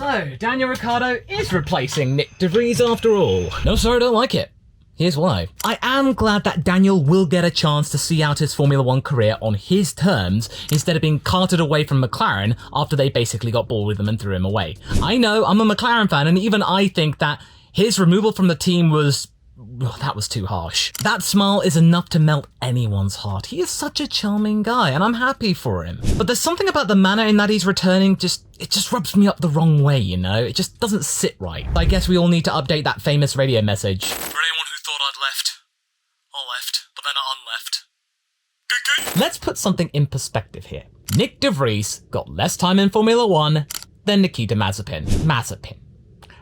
So, Daniel Ricciardo is replacing Nyck de Vries after all. No, sir, I don't like it. Here's why. I am glad that Daniel will get a chance to see out his Formula 1 career on his terms instead of being carted away from McLaren after they basically got bored with him and threw him away. I know, I'm a McLaren fan, and even I think that his removal from the team was... oh, that was too harsh. That smile is enough to melt anyone's heart. He is such a charming guy, and I'm happy for him. But there's something about the manner in that he's returning, it just rubs me up the wrong way, you know? It just doesn't sit right. I guess we all need to update that famous radio message. For anyone who thought I'd left, I left, but then I unleft. Let's put something in perspective here. Nyck de Vries got less time in Formula 1 than Nikita Mazepin.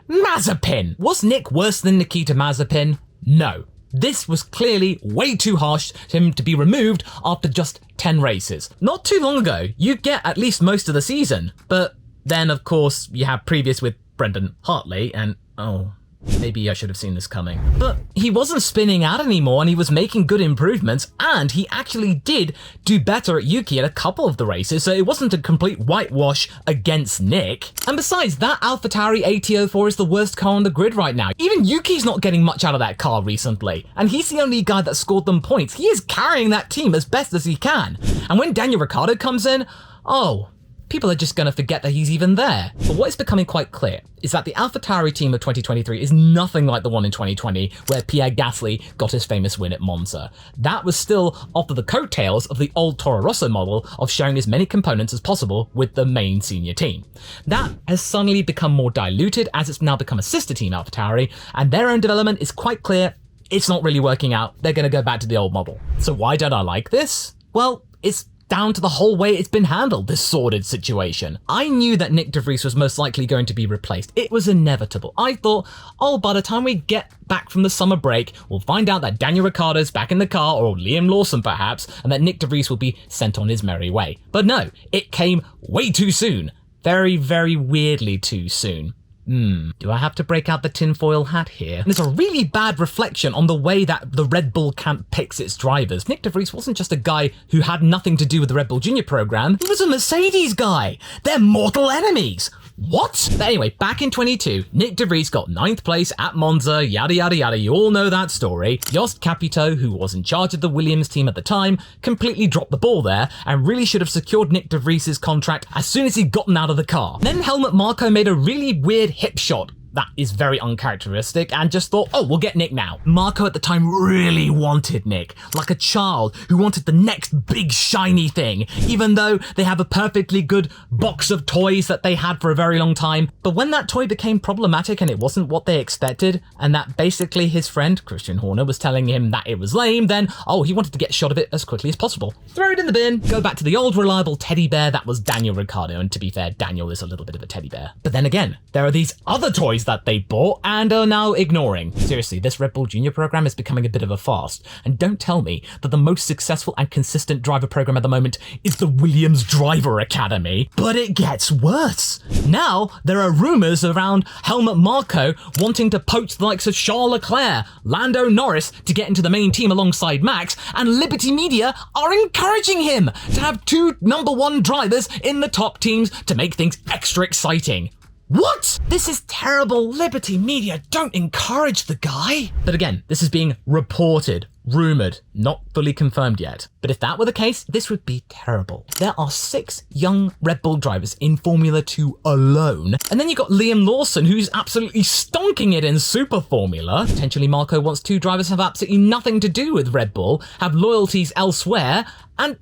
Mazepin! Was Nyck worse than Nikita Mazepin? No. This was clearly way too harsh for him to be removed after just 10 races. Not too long ago, you get at least most of the season, but then of course you have previous with Brendan Hartley and oh, maybe I should have seen this coming. But he wasn't spinning out anymore and he was making good improvements, and he actually did do better at Yuki at a couple of the races, so it wasn't a complete whitewash against Nyck. And besides, that Alphatauri AT04 is the worst car on the grid right now. Even Yuki's not getting much out of that car recently, and he's the only guy that scored them points. He is carrying that team as best as he can. And when Daniel Ricciardo comes in, oh, people are just going to forget that he's even there. But what is becoming quite clear is that the Alphatauri team of 2023 is nothing like the one in 2020 where Pierre Gasly got his famous win at Monza. That was still off of the coattails of the old Toro Rosso model of sharing as many components as possible with the main senior team. That has suddenly become more diluted as it's now become a sister team Alphatauri, and their own development is quite clear. It's not really working out. They're going to go back to the old model. So why don't I like this? Well, it's down to the whole way it's been handled, this sordid situation. I knew that Nyck de Vries was most likely going to be replaced. It was inevitable. I thought, oh, by the time we get back from the summer break, we'll find out that Daniel Ricciardo's back in the car, or Liam Lawson perhaps, and that Nyck de Vries will be sent on his merry way. But no, it came way too soon. Very, very weirdly too soon. Do I have to break out the tinfoil hat here? And it's a really bad reflection on the way that the Red Bull camp picks its drivers. Nyck de Vries wasn't just a guy who had nothing to do with the Red Bull Junior program. He was a Mercedes guy. They're mortal enemies. What? But anyway, back in 22, Nyck de Vries got 9th place at Monza, yada yada yada, you all know that story. Jost Capito, who was in charge of the Williams team at the time, completely dropped the ball there and really should have secured Nyck de Vries' contract as soon as he'd gotten out of the car. Then Helmut Marko made a really weird hip shot that is very uncharacteristic and just thought, oh, we'll get Nyck now. Marko at the time really wanted Nyck, like a child who wanted the next big shiny thing, even though they have a perfectly good box of toys that they had for a very long time. But when that toy became problematic and it wasn't what they expected, and that basically his friend, Christian Horner, was telling him that it was lame, then, oh, he wanted to get a shot of it as quickly as possible. Throw it in the bin, go back to the old reliable teddy bear that was Daniel Ricciardo, and to be fair, Daniel is a little bit of a teddy bear. But then again, there are these other toys that they bought and are now ignoring. Seriously, this Red Bull Junior program is becoming a bit of a farce. And don't tell me that the most successful and consistent driver program at the moment is the Williams Driver Academy. But it gets worse. Now, there are rumors around Helmut Marko wanting to poach the likes of Charles Leclerc, Lando Norris to get into the main team alongside Max, and Liberty Media are encouraging him to have 2 #1 drivers in the top teams to make things extra exciting. What? This is terrible. Liberty Media don't encourage the guy. But again, this is being reported, rumored, not fully confirmed yet. But if that were the case, this would be terrible. There are 6 young Red Bull drivers in Formula 2 alone. And then you've got Liam Lawson, who's absolutely stonking it in Super Formula. Potentially Marko wants 2 drivers to have absolutely nothing to do with Red Bull, have loyalties elsewhere, and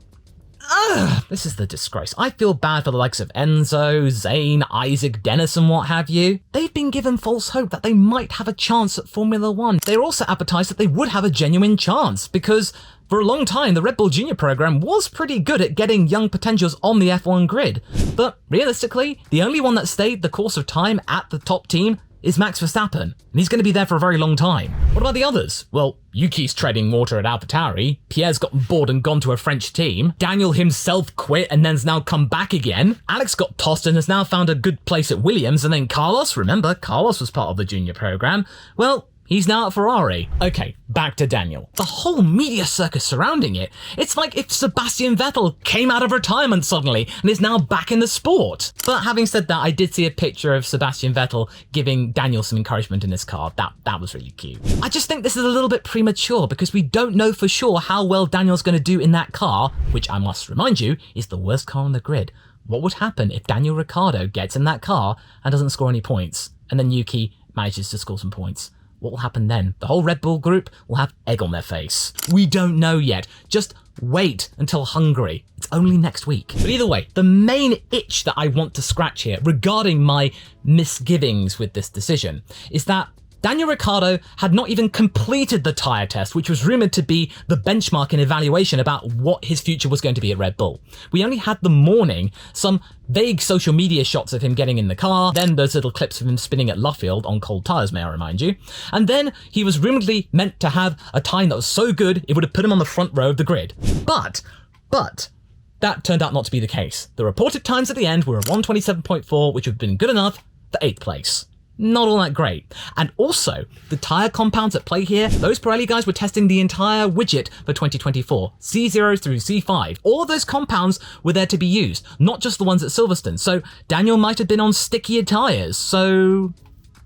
this is the disgrace. I feel bad for the likes of Enzo, Zane, Isaac, Dennis and what have you. They've been given false hope that they might have a chance at Formula 1. They're also advertised that they would have a genuine chance because for a long time, the Red Bull Junior program was pretty good at getting young potentials on the F1 grid. But realistically, the only one that stayed the course of time at the top team is Max Verstappen, and he's going to be there for a very long time. What about the others? Well, Yuki's treading water at Alphatauri, Pierre's gotten bored and gone to a French team, Daniel himself quit and then's now come back again, Alex got tossed and has now found a good place at Williams, and then Carlos, remember, Carlos was part of the junior program, well, He's now at Ferrari. Okay, back to Daniel. The whole media circus surrounding it, it's like if Sebastian Vettel came out of retirement suddenly and is now back in the sport. But having said that, I did see a picture of Sebastian Vettel giving Daniel some encouragement in his car. That was really cute. I just think this is a little bit premature because we don't know for sure how well Daniel's going to do in that car, which I must remind you is the worst car on the grid. What would happen if Daniel Ricciardo gets in that car and doesn't score any points, and then Yuki manages to score some points? What will happen then? The whole Red Bull group will have egg on their face. We don't know yet. Just wait until Hungary. It's only next week. But either way, the main itch that I want to scratch here regarding my misgivings with this decision is that Daniel Ricciardo had not even completed the tyre test, which was rumoured to be the benchmark and evaluation about what his future was going to be at Red Bull. We only had the morning, some vague social media shots of him getting in the car, then those little clips of him spinning at Luffield on cold tyres, may I remind you. And then he was rumouredly meant to have a time that was so good it would have put him on the front row of the grid. But that turned out not to be the case. The reported times at the end were a 1:27.4, which would have been good enough for 8th place. Not all that great. And also, the tyre compounds at play here, those Pirelli guys were testing the entire widget for 2024, C0 through C5. All of those compounds were there to be used, not just the ones at Silverstone. So Daniel might have been on stickier tyres. So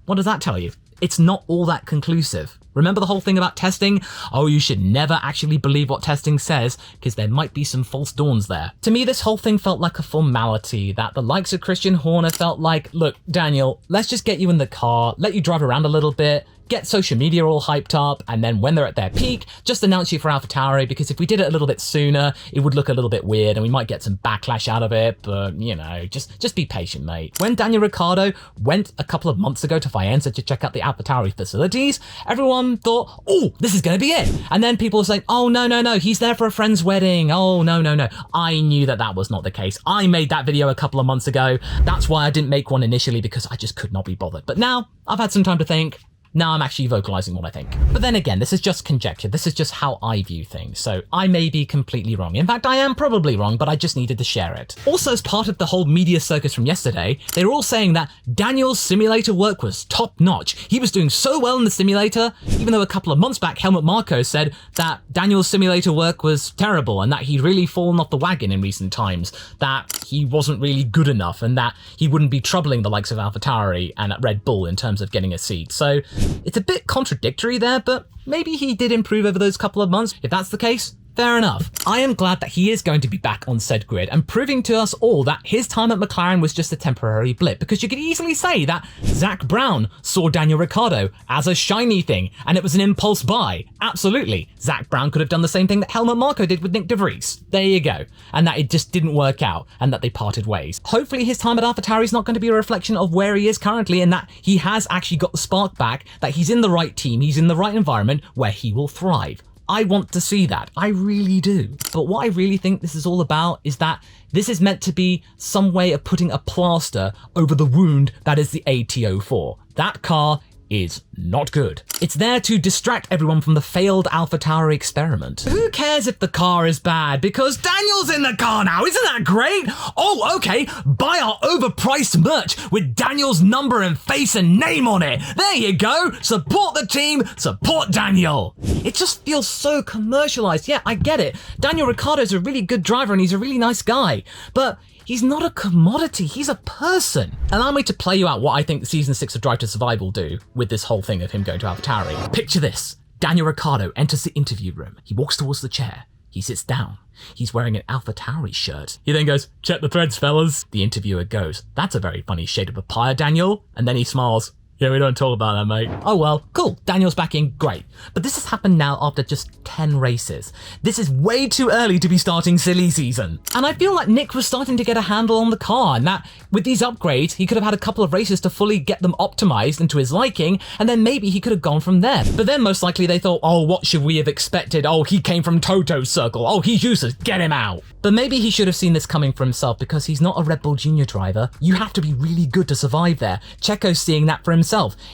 what does that tell you? It's not all that conclusive. Remember the whole thing about testing? Oh, you should never actually believe what testing says, because there might be some false dawns there. To me, this whole thing felt like a formality that the likes of Christian Horner felt like, look, Daniel, let's just get you in the car, let you drive around a little bit, get social media all hyped up, and then when they're at their peak, just announce you for Alphatauri, because if we did it a little bit sooner, it would look a little bit weird and we might get some backlash out of it, but you know, just be patient, mate. When Daniel Ricciardo went a couple of months ago to Faenza to check out the Alphatauri facilities, everyone thought, oh, this is gonna be it. And then people were saying, oh, no, he's there for a friend's wedding. Oh, no. I knew that was not the case. I made that video a couple of months ago. That's why I didn't make one initially, because I just could not be bothered. But now I've had some time to think. Now I'm actually vocalizing what I think. But then again, this is just conjecture. This is just how I view things. So I may be completely wrong. In fact, I am probably wrong, but I just needed to share it. Also, as part of the whole media circus from yesterday, they were all saying that Daniel's simulator work was top notch. He was doing so well in the simulator, even though a couple of months back, Helmut Marko said that Daniel's simulator work was terrible and that he'd really fallen off the wagon in recent times, that he wasn't really good enough and that he wouldn't be troubling the likes of Alphatauri and at Red Bull in terms of getting a seat. So it's a bit contradictory there, but maybe he did improve over those couple of months. If that's the case, fair enough. I am glad that he is going to be back on said grid and proving to us all that his time at McLaren was just a temporary blip, because you could easily say that Zach Brown saw Daniel Ricciardo as a shiny thing and it was an impulse buy. Absolutely. Zach Brown could have done the same thing that Helmut Marko did with Nyck de Vries. There you go. And that it just didn't work out and that they parted ways. Hopefully his time at Alphatauri is not going to be a reflection of where he is currently and that he has actually got the spark back, that he's in the right team, he's in the right environment where he will thrive. I want to see that. I really do. But what I really think this is all about is that this is meant to be some way of putting a plaster over the wound that is the AT04. That car is not good. It's there to distract everyone from the failed Alphatauri experiment. Who cares if the car is bad? Because Daniel's in the car now, isn't that great? Oh, okay, buy our overpriced merch with Daniel's number and face and name on it. There you go, support the team, support Daniel. It just feels so commercialized. Yeah, I get it. Daniel Ricciardo's a really good driver and he's a really nice guy, but he's not a commodity, he's a person. Allow me to play you out what I think the Season 6 of Drive to Survive will do with this whole thing of him going to Alphatauri. Picture this. Daniel Ricciardo enters the interview room. He walks towards the chair. He sits down. He's wearing an Alphatauri shirt. He then goes, check the threads, fellas. The interviewer goes, that's a very funny shade of papaya, Daniel. And then he smiles. Yeah, we don't talk about that, mate. Oh well, cool. Daniel's back in, great. But this has happened now after just 10 races. This is way too early to be starting silly season. And I feel like Nick was starting to get a handle on the car and that with these upgrades, he could have had a couple of races to fully get them optimized into his liking, and then maybe he could have gone from there. But then most likely they thought, oh, what should we have expected? Oh, he came from Toto's circle. Oh, he's useless. Get him out. But maybe he should have seen this coming for himself because he's not a Red Bull Junior driver. You have to be really good to survive there. Checo's seeing that for himself.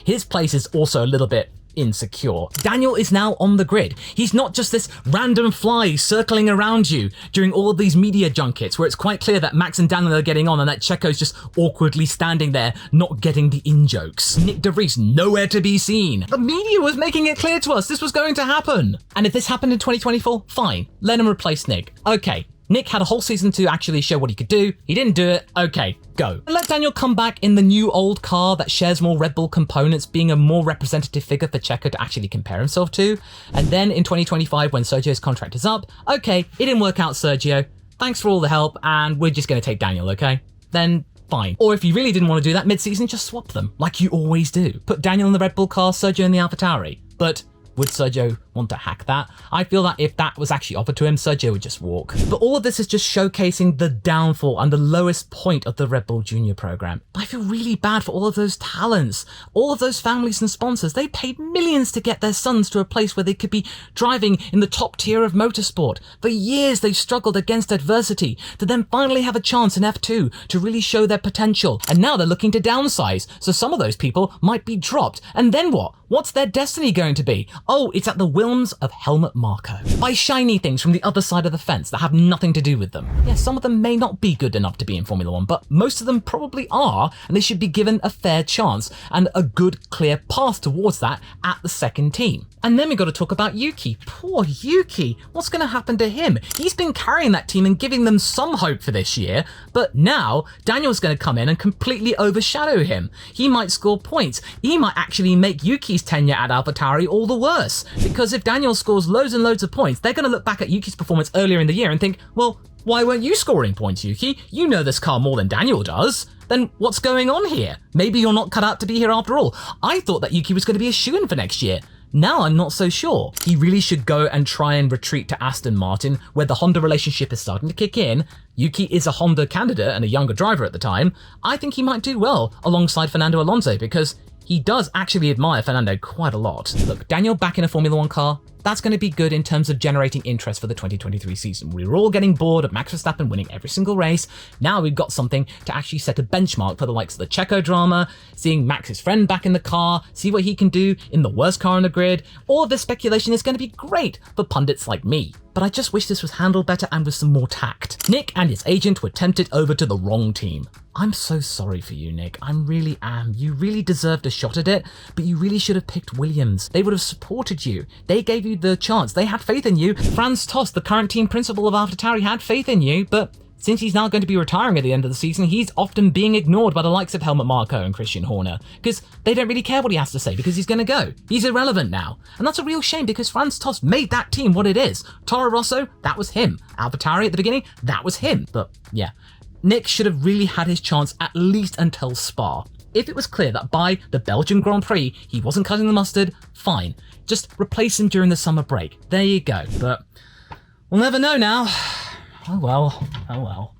His place is also a little bit insecure. Daniel is now on the grid. He's not just this random fly circling around you during all of these media junkets where it's quite clear that Max and Daniel are getting on and that Checo's just awkwardly standing there not getting the in-jokes. Nyck DeVries nowhere to be seen. The media was making it clear to us this was going to happen. And if this happened in 2024, fine. Let him replace Nyck. Okay. Nyck had a whole season to actually show what he could do. He didn't do it. Okay, go. And let Daniel come back in the new old car that shares more Red Bull components, being a more representative figure for Checo to actually compare himself to. And then in 2025, when Sergio's contract is up, okay, it didn't work out, Sergio. Thanks for all the help, and we're just going to take Daniel, okay? Then fine. Or if you really didn't want to do that mid-season, just swap them, like you always do. Put Daniel in the Red Bull car, Sergio in the Alphatauri. But would Sergio want to hack that? I feel that if that was actually offered to him, Sergio would just walk. But all of this is just showcasing the downfall and the lowest point of the Red Bull Junior program. I feel really bad for all of those talents, all of those families and sponsors. They paid millions to get their sons to a place where they could be driving in the top tier of motorsport. For years they've struggled against adversity to then finally have a chance in F2 to really show their potential. And now they're looking to downsize. So some of those people might be dropped. And then what? What's their destiny going to be? Oh, it's at the whims of Helmut Marko. Buy shiny things from the other side of the fence that have nothing to do with them. Yes, some of them may not be good enough to be in Formula 1, but most of them probably are, and they should be given a fair chance and a good, clear path towards that at the second team. And then we got to talk about Yuki. Poor Yuki. What's going to happen to him? He's been carrying that team and giving them some hope for this year, but now Daniel's going to come in and completely overshadow him. He might score points. He might actually make Yuki's tenure at Alphatauri all the worse, because if Daniel scores loads and loads of points, they're going to look back at Yuki's performance earlier in the year and think, well, why weren't you scoring points, Yuki? You know this car more than Daniel does. Then what's going on here? Maybe you're not cut out to be here after all. I thought that Yuki was going to be a shoo-in for next year. Now I'm not so sure. He really should go and try and retreat to Aston Martin, where the Honda relationship is starting to kick in. Yuki is a Honda candidate and a younger driver at the time. I think he might do well alongside Fernando Alonso because he does actually admire Fernando quite a lot. Look, Daniel back in a Formula 1 car, that's going to be good in terms of generating interest for the 2023 season. We were all getting bored of Max Verstappen winning every single race. Now we've got something to actually set a benchmark for the likes of the Checo drama, seeing Max's friend back in the car, see what he can do in the worst car on the grid. All of this speculation is going to be great for pundits like me. But I just wish this was handled better and with some more tact. Nyck and his agent were tempted over to the wrong team. I'm so sorry for you, Nyck. I really am. You really deserved a shot at it, but you really should have picked Williams. They would have supported you. They gave you the chance. They had faith in you. Franz Tost, the current team principal of Alphatauri, had faith in you, but since he's now going to be retiring at the end of the season, he's often being ignored by the likes of Helmut Marko and Christian Horner, because they don't really care what he has to say because he's going to go. He's irrelevant now. And that's a real shame because Franz Tost made that team what it is. Toro Rosso, that was him. Alphatauri at the beginning, that was him. But yeah, Nyck should have really had his chance at least until Spa. If it was clear that by the Belgian Grand Prix he wasn't cutting the mustard, fine. Just replace him during the summer break. There you go. But we'll never know now. Oh well, oh well.